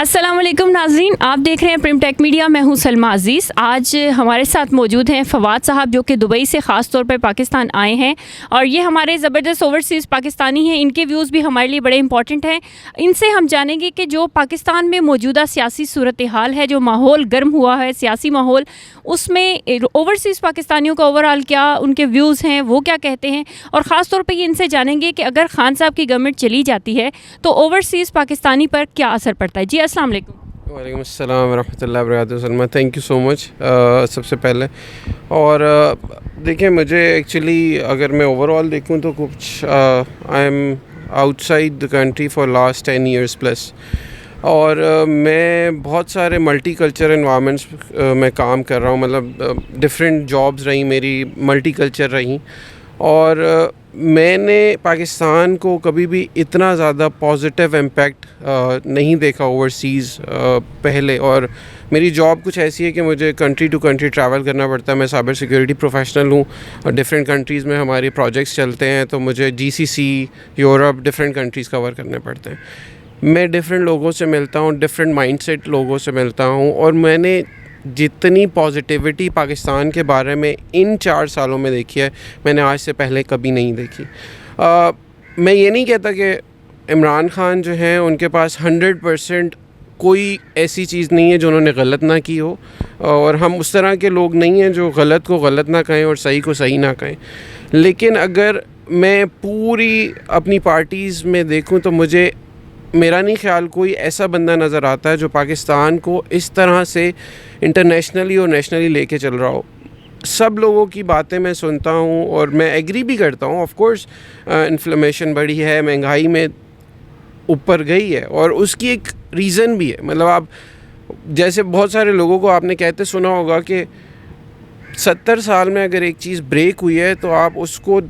السلام علیکم ناظرین، آپ دیکھ رہے ہیں پریم ٹیک میڈیا. میں ہوں سلمہ عزیز. آج ہمارے ساتھ موجود ہیں فواد صاحب جو کہ دبئی سے خاص طور پر پاکستان آئے ہیں، اور یہ ہمارے زبردست اوورسیز پاکستانی ہیں. ان کے ویوز بھی ہمارے لیے بڑے امپورٹنٹ ہیں. ان سے ہم جانیں گے کہ جو پاکستان میں موجودہ سیاسی صورتحال ہے، جو ماحول گرم ہوا ہے، سیاسی ماحول، اس میں اوورسیز پاکستانیوں کا اوور آل کیا ان کے ویوز ہیں، وہ کیا کہتے ہیں. اور خاص طور پہ یہ ان سے جانیں گے کہ اگر خان صاحب کی گورنمنٹ چلی جاتی ہے تو اوورسیز پاکستانی پر کیا اثر پڑتا ہے. جی السلام علیکم. وعلیکم السلام ورحمۃ اللہ وبرکاتہ. سلمہ، تھینک یو سو مچ سب سے پہلے. اور دیکھیں، مجھے ایکچولی اگر میں اوور آل دیکھوں تو کچھ I am out side the country for last 10 years plus, اور میں بہت سارے ملٹی کلچر انوائرمنٹس میں کام کر رہا ہوں. مطلب ڈفرینٹ جابس رہیں میری، ملٹی کلچر رہیں، اور میں نے پاکستان کو کبھی بھی اتنا زیادہ پازیٹیو امپیکٹ نہیں دیکھا اوورسیز پہلے. اور میری جاب کچھ ایسی ہے کہ مجھے کنٹری ٹو کنٹری ٹریول کرنا پڑتا ہے. میں سائبر سیکیورٹی پروفیشنل ہوں، اور ڈفرینٹ کنٹریز میں ہمارے پروجیکٹس چلتے ہیں، تو مجھے GCC، یورپ، ڈفرینٹ کنٹریز کور کرنے پڑتے ہیں. میں ڈفرینٹ لوگوں سے ملتا ہوں، ڈفرینٹ مائنڈ سیٹ لوگوں سے ملتا ہوں، اور میں نے جتنی پازیٹیوٹی پاکستان کے بارے میں ان 4 سالوں میں دیکھی ہے، میں نے آج سے پہلے کبھی نہیں دیکھی. میں یہ نہیں کہتا کہ عمران خان جو ہیں ان کے پاس 100% کوئی ایسی چیز نہیں ہے جو انہوں نے غلط نہ کی ہو، اور ہم اس طرح کے لوگ نہیں ہیں جو غلط کو غلط نہ کہیں اور صحیح کو صحیح نہ کہیں. لیکن اگر میں پوری اپنی پارٹیز میں دیکھوں تو مجھے میرا نہیں خیال کوئی ایسا بندہ نظر آتا ہے جو پاکستان کو اس طرح سے انٹرنیشنلی اور نیشنلی لے کے چل رہا ہو. سب لوگوں کی باتیں میں سنتا ہوں اور میں ایگری بھی کرتا ہوں. آف کورس انفلیمیشن بڑھی ہے، مہنگائی میں اوپر گئی ہے، اور اس کی ایک ریزن بھی ہے. مطلب آپ جیسے بہت سارے لوگوں کو آپ نے کہتے سنا ہوگا کہ 70 سال میں اگر ایک چیز بریک ہوئی ہے تو آپ اس کو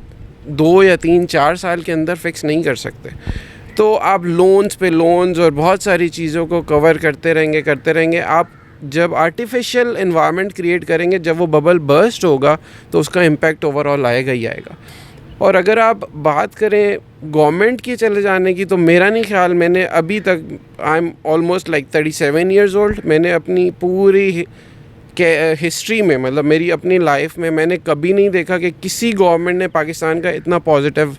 2 یا 3 4 سال کے اندر فکس نہیں کر سکتے. تو آپ لونز پہ لونز اور بہت ساری چیزوں کو کور کرتے رہیں گے. آپ جب آرٹیفیشل انوائرمنٹ کریٹ کریں گے، جب وہ ببل برسٹ ہوگا تو اس کا امپیکٹ اوور آل آئے گا ہی آئے گا. اور اگر آپ بات کریں گورنمنٹ کی چلے جانے کی، تو میرا نہیں خیال، میں نے ابھی تک I am almost like 37 years old، میں نے اپنی پوری ہسٹری میں، مطلب میری اپنی لائف میں، میں نے کبھی نہیں دیکھا کہ کسی گورنمنٹ نے پاکستان کا اتنا پازیٹیو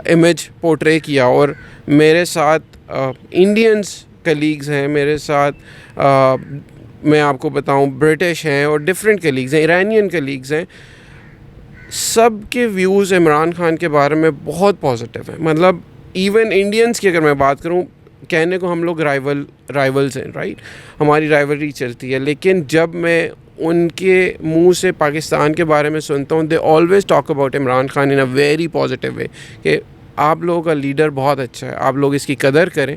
امیج پورٹرے کیا. اور میرے ساتھ انڈینس کلیگز ہیں، میرے ساتھ میں آپ کو بتاؤں برٹش ہیں، اور ڈفرینٹ کلیگز ہیں، ایرانین کلیگز ہیں. سب کے ویوز عمران خان کے بارے میں بہت پازیٹیو ہیں. مطلب ایون انڈینس کی اگر میں بات کروں، کہنے کو ہم لوگ رائیولز ہیں، رائٹ، ہماری رائیولری چلتی ہے، لیکن جب میں ان کے منہ سے پاکستان کے بارے میں سنتا ہوں، they always talk about Imran Khan in a very positive way, کہ آپ لوگوں کا لیڈر بہت اچھا ہے، آپ لوگ اس کی قدر کریں.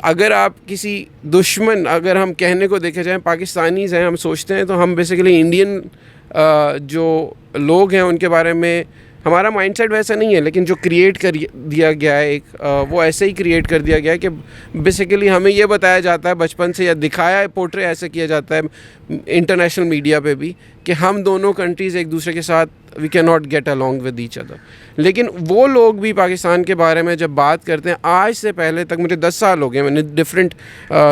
اگر آپ کسی دشمن، اگر ہم کہنے کو دیکھا جائیں پاکستانیز ہیں، ہم سوچتے ہیں تو ہم بیسیکلی انڈین جو لوگ ہیں ان کے بارے میں ہمارا مائنڈ سیٹ ویسا نہیں ہے، لیکن جو کریٹ کر دیا گیا ہے وہ ایسے ہی کریٹ کر دیا گیا ہے کہ بیسیکلی ہمیں یہ بتایا جاتا ہے بچپن سے، یا دکھایا پورٹرے ایسے کیا جاتا ہے انٹرنیشنل میڈیا پہ بھی، کہ ہم دونوں کنٹریز ایک دوسرے کے ساتھ we can not get along with each other. لیکن وہ لوگ بھی پاکستان کے بارے میں جب بات کرتے ہیں، آج سے پہلے تک مجھے 10 سال ہو گئے، میں نے ڈفرینٹ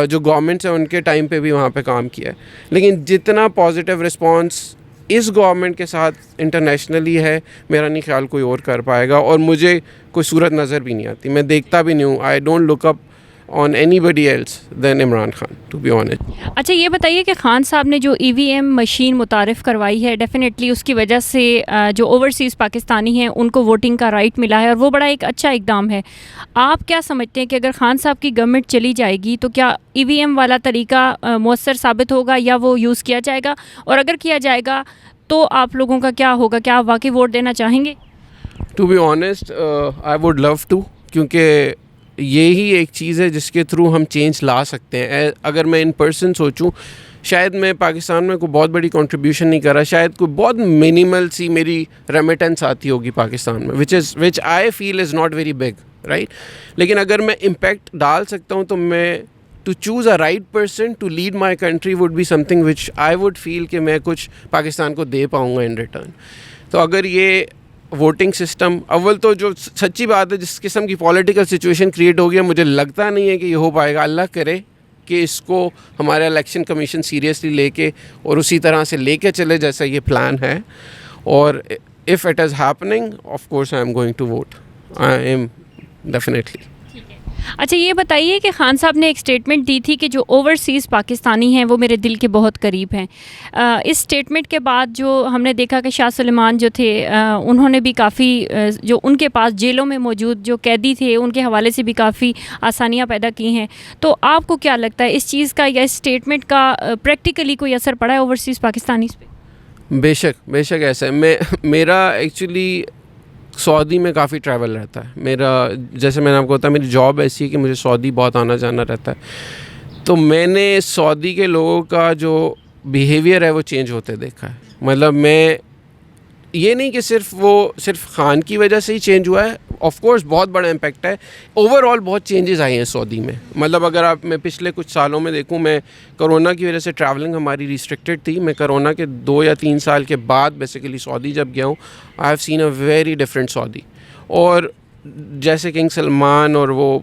جو گورنمنٹس ہیں ان کے ٹائم پہ بھی وہاں پہ کام کیا ہے، لیکن جتنا پازیٹیو رسپانس اس گورنمنٹ کے ساتھ انٹرنیشنلی ہے، میرا نہیں خیال کوئی اور کر پائے گا. اور مجھے کوئی صورت نظر بھی نہیں آتی، میں دیکھتا بھی نہیں ہوں. I don't look up on anybody else than Imran Khan, to be honest. اچھا یہ بتائیے کہ خان صاحب نے جو EVM مشین متعارف کروائی ہے، ڈیفینیٹلی اس کی وجہ سے جو اوورسیز پاکستانی ہیں ان کو ووٹنگ کا رائٹ ملا ہے، اور وہ بڑا ایک اچھا اقدام ہے. آپ کیا سمجھتے ہیں کہ اگر خان صاحب کی گورنمنٹ چلی جائے گی تو کیا EVM والا طریقہ مؤثر ثابت ہوگا، یا وہ یوز کیا جائے گا؟ اور اگر کیا جائے گا تو آپ لوگوں کا کیا ہوگا؟ کیا آپ واقعی ووٹ دینا چاہیں گے؟ To be honest I would love to, کیونکہ یہی ایک چیز ہے جس کے تھرو ہم چینج لا سکتے ہیں. اگر میں ان پرسن سوچوں، شاید میں پاکستان میں کوئی بہت بڑی کنٹریبیوشن نہیں کر رہا، شاید کوئی بہت منیمل سی میری ریمیٹنس آتی ہوگی پاکستان میں، which I feel is not very big, right. لیکن اگر میں امپیکٹ ڈال سکتا ہوں تو میں to choose a right person to lead my country would be something which I would feel کہ میں کچھ پاکستان کو دے پاؤں گا in return. تو اگر یہ ووٹنگ سسٹم، اول تو جو سچی بات ہے، جس قسم کی پولیٹیکل سچویشن کریٹ ہو گیا، مجھے لگتا نہیں ہے کہ یہ ہو پائے گا. اللہ کرے کہ اس کو ہمارا الیکشن کمیشن سیریسلی لے کے اور اسی طرح سے لے کے چلے جیسا یہ پلان ہے. اور if it is happening, of course I am going to vote. I am definitely. اچھا یہ بتائیے کہ خان صاحب نے ایک اسٹیٹمنٹ دی تھی کہ جو اوورسیز پاکستانی ہیں وہ میرے دل کے بہت قریب ہیں. اس اسٹیٹمنٹ کے بعد جو ہم نے دیکھا کہ شاہ سلیمان جو تھے انہوں نے بھی کافی جو ان کے پاس جیلوں میں موجود جو قیدی تھے ان کے حوالے سے بھی کافی آسانیاں پیدا کی ہیں. تو آپ کو کیا لگتا ہے اس چیز کا یا اس اسٹیٹمنٹ کا پریکٹیکلی کوئی اثر پڑا ہے اوورسیز پاکستانیز پہ؟ بے شک ایسا ہے. میرا ایکچولی سعودی میں کافی ٹریول رہتا ہے. میرا جیسے میں نے آپ کو بتایا میری جاب ایسی ہے کہ مجھے سعودی بہت آنا جانا رہتا ہے. تو میں نے سعودی کے لوگوں کا جو بیہیویئر ہے وہ چینج ہوتے دیکھا ہے. مطلب میں یہ نہیں کہ صرف خان کی وجہ سے ہی چینج ہوا ہے. آف کورس بہت بڑا امپیکٹ ہے. اوور آل بہت چینجز آئے ہیں سعودی میں. مطلب اگر آپ میں پچھلے کچھ سالوں میں دیکھوں, میں کرونا کی وجہ سے ٹریولنگ ہماری ریسٹرکٹیڈ تھی. میں کرونا کے 2 یا 3 سال کے بعد بیسیکلی سعودی جب گیا ہوں, I have seen a very different Saudi. اور جیسے کنگ سلمان اور وہ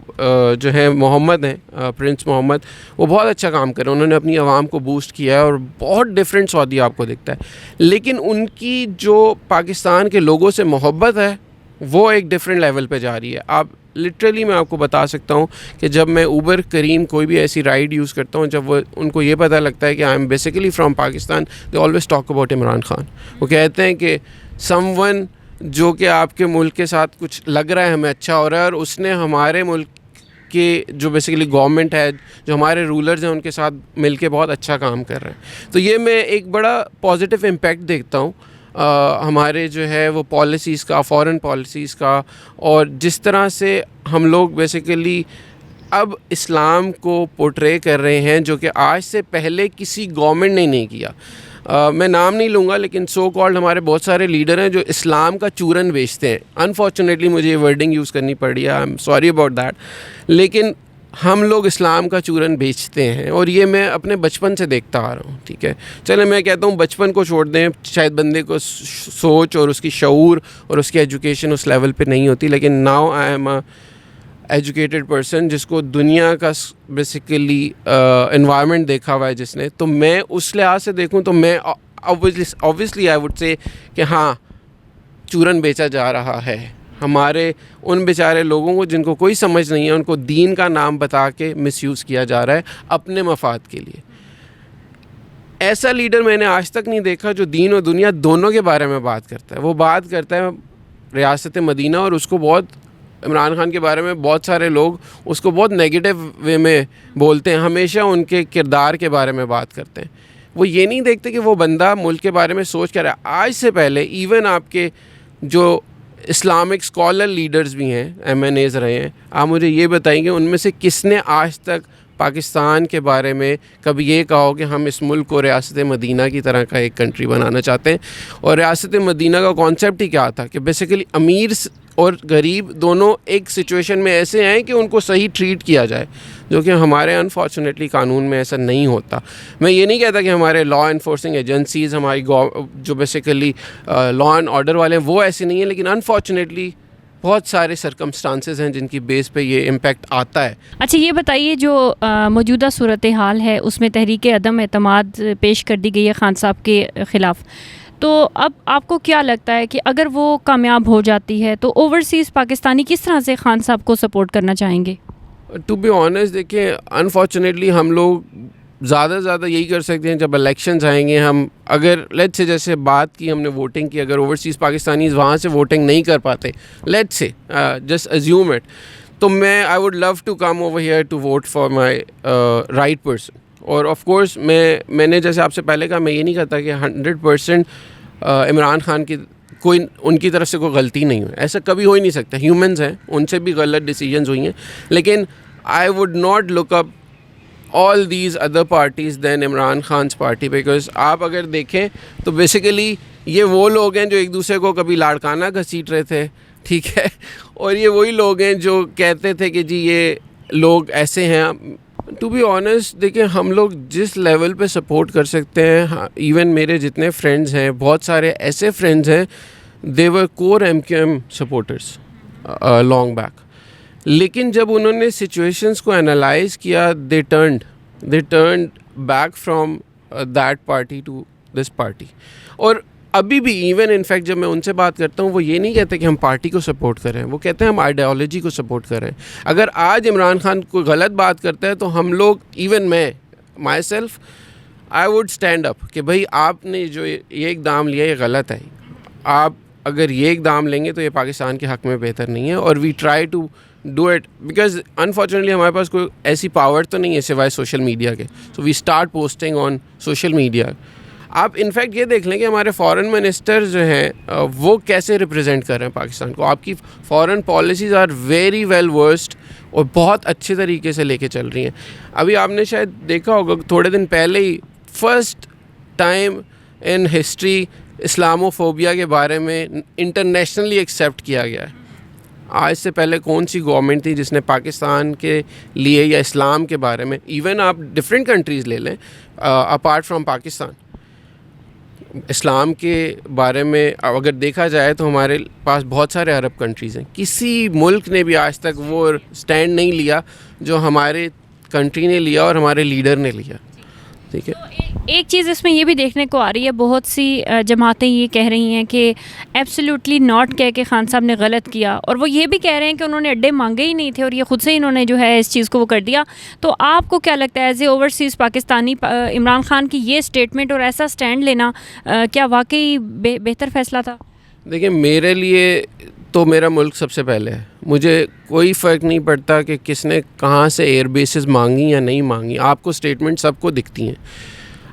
جو ہیں محمد ہیں, پرنس محمد, وہ بہت اچھا کام کر رہے ہیں. انہوں نے اپنی عوام کو بوسٹ کیا ہے اور بہت ڈفرینٹ سعودی آپ کو دکھتا ہے. لیکن ان کی جو پاکستان کے لوگوں سے محبت ہے وہ ایک ڈفرینٹ لیول پہ جا رہی ہے. آپ لٹرلی میں آپ کو بتا سکتا ہوں کہ جب میں اوبر کریم کوئی بھی ایسی رائڈ یوز کرتا ہوں, جب وہ ان کو یہ پتہ لگتا ہے کہ I am basically from Pakistan, they always talk about Imran Khan. وہ کہتے ہیں کہ سم ون جو کہ آپ کے ملک کے ساتھ کچھ لگ رہا ہے ہمیں اچھا ہو رہا ہے, اور اس نے ہمارے ملک کے جو بیسیکلی گورنمنٹ ہے, جو ہمارے رولرز ہیں, ان کے ساتھ مل کے بہت اچھا کام کر رہے ہیں. تو یہ میں ایک بڑا پازیٹیو امپیکٹ دیکھتا ہوں ہمارے جو ہے وہ پالیسیز کا, فارن پالیسیز کا, اور جس طرح سے ہم لوگ بیسیکلی اب اسلام کو پورٹرے کر رہے ہیں جو کہ آج سے پہلے کسی گورنمنٹ نے نہیں کیا. میں نام نہیں لوں گا لیکن سو کالڈ ہمارے بہت سارے لیڈر ہیں جو اسلام کا چورن بیچتے ہیں. انفارچونیٹلی مجھے یہ ورڈنگ یوز کرنی پڑی ہے, I am sorry about that, لیکن ہم لوگ اسلام کا چورن بیچتے ہیں. اور یہ میں اپنے بچپن سے دیکھتا آ رہا ہوں. ٹھیک ہے, چلے میں کہتا ہوں بچپن کو چھوڑ دیں, شاید بندے کو سوچ اور اس کی شعور اور اس کی ایجوکیشن اس لیول پہ نہیں ہوتی, لیکن now I am a educated person جس کو دنیا کا بیسیکلی انوائرمنٹ دیکھا ہوا ہے جس نے. تو میں اس لحاظ سے دیکھوں تو میں اوبویسلی آئی وڈ سے کہ ہاں چورن بیچا جا رہا ہے ہمارے ان بیچارے لوگوں کو جن کو کوئی سمجھ نہیں ہے, ان کو دین کا نام بتا کے مس یوز کیا جا رہا ہے اپنے مفاد کے لیے. ایسا لیڈر میں نے آج تک نہیں دیکھا جو دین اور دنیا دونوں کے بارے میں بات کرتا ہے. وہ بات کرتا ہے ریاست مدینہ, اور اس کو بہت عمران خان کے بارے میں بہت سارے لوگ اس کو بہت نیگیٹو وے میں بولتے ہیں, ہمیشہ ان کے کردار کے بارے میں بات کرتے ہیں. وہ یہ نہیں دیکھتے کہ وہ بندہ ملک کے بارے میں سوچ کر رہا ہے. آج سے پہلے ایون آپ کے جو اسلامک اسکالر لیڈرز بھی ہیں, ایم این ایز رہے ہیں, آپ مجھے یہ بتائیں گے ان میں سے کس نے آج تک پاکستان کے بارے میں کبھی یہ کہا ہو کہ ہم اس ملک کو ریاست مدینہ کی طرح کا ایک کنٹری بنانا چاہتے ہیں. اور ریاست مدینہ کا کانسیپٹ ہی کیا تھا کہ بیسیکلی امیر اور غریب دونوں ایک سچویشن میں ایسے ہیں کہ ان کو صحیح ٹریٹ کیا جائے, جو کہ ہمارے انفارچونیٹلی قانون میں ایسا نہیں ہوتا. میں یہ نہیں کہتا کہ ہمارے لا انفورسنگ ایجنسیز, ہماری جو بیسیکلی لا اینڈ آرڈر والے ہیں وہ ایسے نہیں ہیں, لیکن انفارچونیٹلی بہت سارے سرکمسٹانسز ہیں جن کی بیس پہ یہ امپیکٹ آتا ہے. اچھا یہ بتائیے جو موجودہ صورتحال ہے اس میں تحریک عدم اعتماد پیش کر دی گئی ہے خان صاحب کے خلاف, تو اب آپ کو کیا لگتا ہے کہ اگر وہ کامیاب ہو جاتی ہے تو اوورسیز پاکستانی کس طرح سے خان صاحب کو سپورٹ کرنا چاہیں گے؟ ٹو بی آنیسٹ دیکھیں, انفارچونیٹلی ہم لوگ زیادہ سے زیادہ یہی کر سکتے ہیں جب الیکشنز آئیں گے. ہم اگر لیٹ سے جیسے بات کی ہم نے ووٹنگ کی, اگر اوورسیز پاکستانیز وہاں سے ووٹنگ نہیں کر پاتے, لیٹ سے جسٹ ازیوم اٹ, تو میں I would love to come over here to vote for my right person. اور آف کورس میں نے جیسے آپ سے پہلے کہا, میں یہ نہیں کہتا کہ 100% عمران خان کی کوئی ان کی طرف سے کوئی غلطی نہیں ہوئی, ایسا کبھی ہو ہی نہیں سکتا. ہیومنز ہیں, ان سے بھی غلط ڈیسیجنز ہوئی ہیں, لیکن I would not look up all these other parties than Imran Khan's party, because آپ اگر دیکھیں تو بیسیکلی یہ وہ لوگ ہیں جو ایک دوسرے کو کبھی لاڑکانہ گھسیٹ رہے تھے, ٹھیک ہے, اور یہ وہی لوگ ہیں جو کہتے تھے کہ جی یہ لوگ ایسے ہیں. ٹو بی آنیسٹ دیکھیں, ہم لوگ جس لیول پہ سپورٹ کر سکتے ہیں, ایون میرے جتنے فرینڈز ہیں, بہت سارے ایسے فرینڈز ہیں they were core MQM supporters long back, لیکن جب انہوں نے سچویشنز کو انالائز کیا, دے turned they turned back from that party to this party. اور ابھی بھی ایون انفیکٹ جب میں ان سے بات کرتا ہوں وہ یہ نہیں کہتے کہ ہم پارٹی کو سپورٹ کریں, وہ کہتے ہیں ہم آئیڈیالوجی کو سپورٹ کریں. اگر آج عمران خان کوئی غلط بات کرتا ہے تو ہم لوگ, ایون میں my self, I would stand up کہ بھائی آپ نے جو یہ اقدام لیا یہ غلط ہے. آپ اگر یہ اقدام لیں گے تو یہ پاکستان کے حق میں بہتر نہیں ہے. اور we try to do it because unfortunately ہمارے پاس کوئی ایسی پاور تو نہیں ہے سوائے سوشل میڈیا کے. So we start posting on social media. آپ انفیکٹ یہ دیکھ لیں کہ ہمارے فارن منسٹر جو ہیں وہ کیسے ریپرزینٹ کر رہے ہیں پاکستان کو. آپ کی foreign policies are very well versed اور بہت اچھے طریقے سے لے کے چل رہی ہیں. ابھی آپ نے شاید دیکھا ہوگا تھوڑے دن پہلے ہی فرسٹ ٹائم ان ہسٹری اسلامو فوبیا کے بارے میں انٹرنیشنلی ایکسیپٹ کیا گیا ہے. آج سے پہلے کون سی گورنمنٹ تھی جس نے پاکستان کے لیے یا اسلام کے بارے میں, ایون آپ ڈفرینٹ کنٹریز لے لیں اپارٹ فرام پاکستان, اسلام کے بارے میں اگر دیکھا جائے تو ہمارے پاس بہت سارے عرب کنٹریز ہیں. کسی ملک نے بھی آج تک وہ سٹینڈ نہیں لیا جو ہمارے کنٹری نے لیا اور ہمارے لیڈر نے لیا. ٹھیک ہے. ایک چیز اس میں یہ بھی دیکھنے کو آ رہی ہے, بہت سی جماعتیں یہ کہہ رہی ہیں کہ ایبسلیوٹلی ناٹ کہہ کے خان صاحب نے غلط کیا, اور وہ یہ بھی کہہ رہے ہیں کہ انہوں نے اڈے مانگے ہی نہیں تھے اور یہ خود سے انہوں نے جو ہے اس چیز کو وہ کر دیا. تو آپ کو کیا لگتا ہے as a overseas Pakistani, Imran Khan کی یہ اسٹیٹمنٹ اور ایسا اسٹینڈ لینا کیا واقعی بہتر فیصلہ تھا؟ دیکھیں میرے لیے تو میرا ملک سب سے پہلے ہے. مجھے کوئی فرق نہیں پڑتا کہ کس نے کہاں سے ایئر بیسز مانگی یا نہیں مانگی. آپ کو اسٹیٹمنٹ سب کو دکھتی ہیں.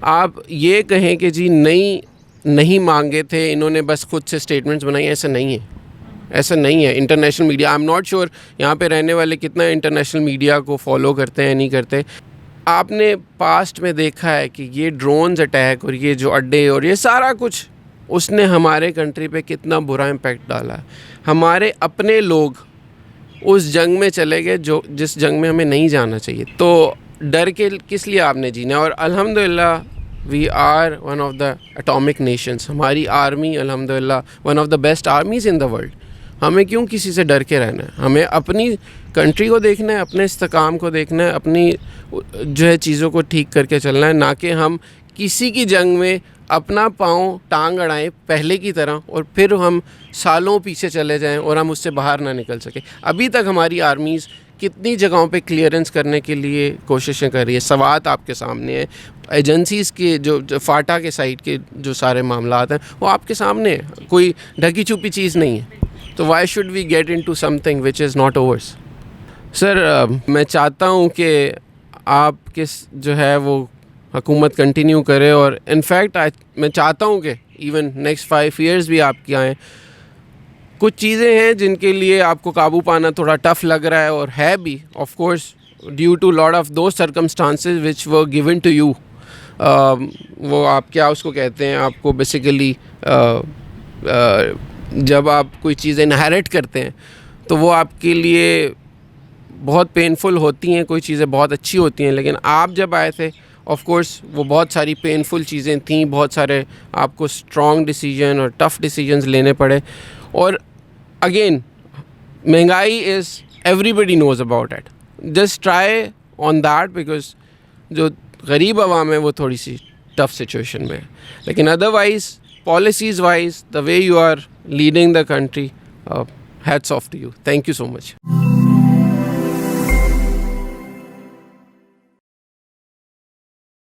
آپ یہ کہیں کہ جی نہیں مانگے تھے انہوں نے بس خود سے اسٹیٹمنٹس بنائی, ایسا نہیں ہے. ایسا نہیں ہے. International media, I am not sure یہاں پہ رہنے والے کتنا انٹرنیشنل میڈیا کو فالو کرتے ہیں نہیں کرتے. آپ نے پاسٹ میں دیکھا ہے کہ یہ ڈرونز اٹیک اور یہ جو اڈے اور یہ سارا کچھ اس نے ہمارے کنٹری پہ کتنا برا امپیکٹ ڈالا ہے. ہمارے اپنے لوگ اس جنگ میں چلے گئے جس جنگ میں ہمیں نہیں جانا چاہیے. تو ڈر کے کس لیے آپ نے جینا. اور الحمدللہ we are one of the atomic nations. ہماری آرمی الحمدللہ one of the best armies in the world. ہمیں کیوں کسی سے ڈر کے رہنا ہے. ہمیں اپنی کنٹری کو دیکھنا ہے, اپنے استحکام کو دیکھنا ہے, اپنی جو ہے چیزوں کو ٹھیک کر کے چلنا ہے, نہ کہ ہم کسی کی جنگ میں اپنا پاؤں ٹانگ اڑائیں پہلے کی طرح اور پھر ہم سالوں پیچھے چلے جائیں اور ہم اس سے باہر نہ نکل سکیں. ابھی تک ہماری آرمیز کتنی جگہوں پہ کلیئرنس کرنے کے لیے کوششیں کر رہی ہے. سوات آپ کے سامنے ہے, ایجنسیز کے جو فاٹا کے سائٹ کے جو سارے معاملات ہیں وہ آپ کے سامنے ہے. کوئی ڈھکی چھپی چیز نہیں ہے. تو why should we get in to something which is not ours. Sir میں چاہتا ہوں کہ آپ کے جو ہے وہ حکومت کنٹینیو کرے, اور انفیکٹ میں چاہتا ہوں کہ ایون نیکسٹ 5 ایئرز بھی آپ کی آئیں. کچھ چیزیں ہیں جن کے لیے آپ کو قابو پانا تھوڑا ٹف لگ رہا ہے اور ہے بھی, of course due to lot of those circumstances which were given to you. وہ آپ کیا اس کو کہتے ہیں, آپ کو بیسیکلی جب آپ کوئی چیز انہیرٹ کرتے ہیں تو وہ آپ کے لیے بہت پینفل ہوتی ہیں. کوئی چیزیں بہت اچھی ہوتی ہیں, لیکن آپ جب آئے تھے آف کورس وہ بہت ساری پینفل چیزیں تھیں, بہت سارے آپ کو اسٹرانگ ڈیسیجن اور ٹف ڈیسیجنز لینے پڑے. اور اگین مہنگائی is everybody knows about it. Just try on that because جو غریب عوام ہے وہ تھوڑی سی ٹف سچویشن میں ہے. لیکن otherwise policies wise the way you are leading the country, hats off to you. Thank you so much.